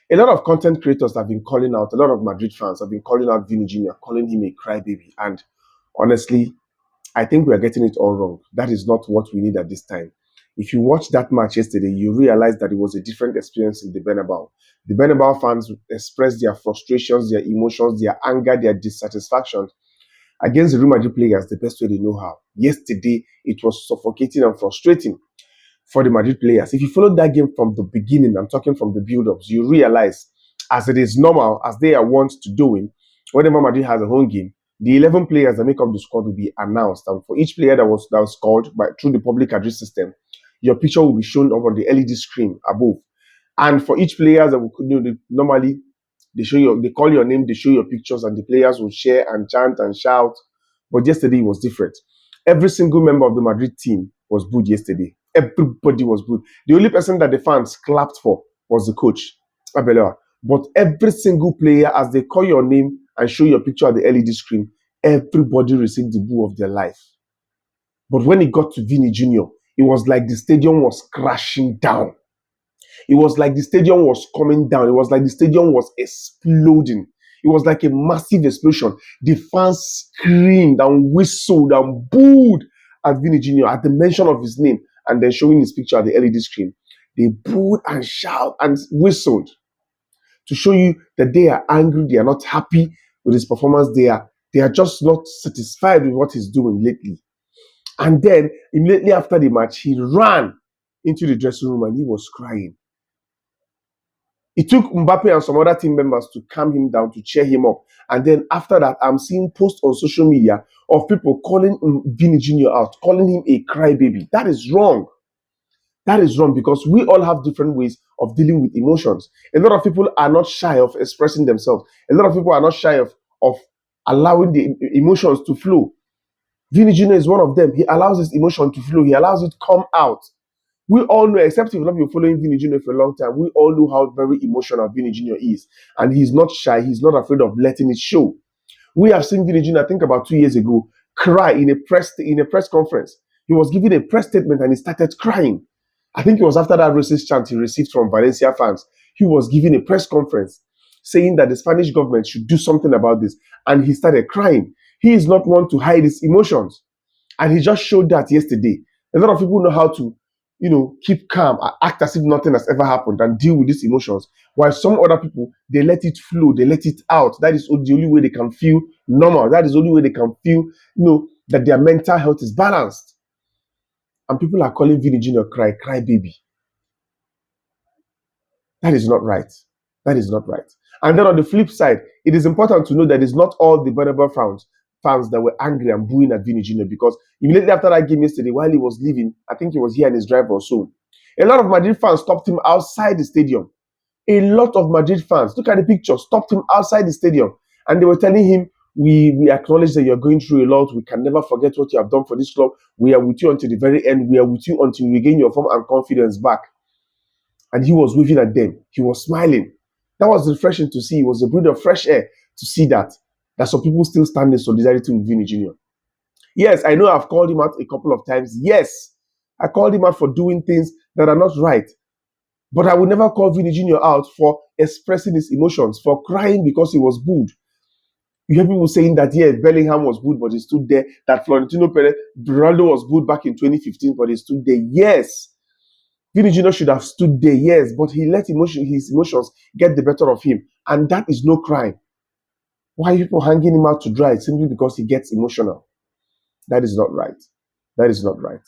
A lot of content creators have been calling out, a lot of Madrid fans have been calling out Vini Jr., calling him a crybaby. And honestly, I think we are getting it all wrong. That is not what we need at this time. If you watch that match yesterday, you realize that it was a different experience in the Bernabeu. The Bernabeu fans expressed their frustrations, their emotions, their anger, their dissatisfaction against the Real Madrid players the best way they know how. Yesterday, it was suffocating and frustrating for the Madrid players. If you followed that game from the beginning, I'm talking from the build-ups, you realize, as it is normal, as they are wont to doing, whenever Madrid has a home game, the 11 players that make up the squad will be announced. And for each player that was called through the public address system, your picture will be shown up on the LED screen above. And for each player that will, normally they call your name, they show your pictures, and the players will share and chant and shout. But yesterday it was different. Every single member of the Madrid team was booed yesterday. Everybody was booed. The only person that the fans clapped for was the coach, Abelard. But every single player, as they call your name and show your picture at the LED screen, everybody received the boo of their life. But when it got to Vini Jr., it was like the stadium was crashing down. It was like the stadium was coming down. It was like the stadium was exploding. It was like a massive explosion. The fans screamed and whistled and booed at Vini Jr. at the mention of his name and then showing his picture at the LED screen. They booed and shouted and whistled to show you that they are angry, they are not happy with his performance. They are just not satisfied with what he's doing lately. And then immediately after the match, he ran into the dressing room and he was crying. It took Mbappe and some other team members to calm him down, to cheer him up. And then after that, I'm seeing posts on social media of people calling Vini Jr. out, calling him a crybaby. That is wrong. That is wrong because we all have different ways of dealing with emotions. A lot of people are not shy of expressing themselves. A lot of people are not shy of allowing the emotions to flow. Vini Jr. is one of them. He allows his emotion to flow. He allows it to come out. We all know, except if you've not been following Vini Jr. for a long time, we all know how very emotional Vini Jr. is. And he's not shy. He's not afraid of letting it show. We have seen Vini Jr., I think about 2 years ago, cry in a press conference. He was giving a press statement and he started crying. I think it was after that racist chant he received from Valencia fans. He was giving a press conference saying that the Spanish government should do something about this. And he started crying. He is not one to hide his emotions. And he just showed that yesterday. A lot of people know how to, keep calm, act as if nothing has ever happened and deal with these emotions. While some other people, they let it flow, they let it out. That is the only way they can feel normal. That is the only way they can feel, that their mental health is balanced. And people are calling Vini Jr. cry baby. That is not right. That is not right. And then on the flip side, it is important to know that it's not all the Bernabeu fans that were angry and booing at Vini Jr. because immediately after that game yesterday, while he was leaving, I think he was here in his drive or so, a lot of Madrid fans stopped him outside the stadium. A lot of Madrid fans, look at the picture, stopped him outside the stadium. And they were telling him, we acknowledge that you're going through a lot. We can never forget what you have done for this club. We are with you until the very end. We are with you until you regain your form and confidence back. And he was waving at them. He was smiling. That was refreshing to see. It was a breath of fresh air to see that some people still stand in solidarity with Vini Jr. Yes, I know I've called him out a couple of times. Yes, I called him out for doing things that are not right. But I would never call Vini Jr. out for expressing his emotions, for crying because he was booed. You hear people saying that, yeah, Bellingham was booed, but he stood there. That Florentino Perez, Ronaldo was booed back in 2015, but he stood there. Yes, Vini Jr. should have stood there, yes, but he let his emotions get the better of him. And that is no crime. Why are people hanging him out to dry simply because he gets emotional? That is not right. That is not right.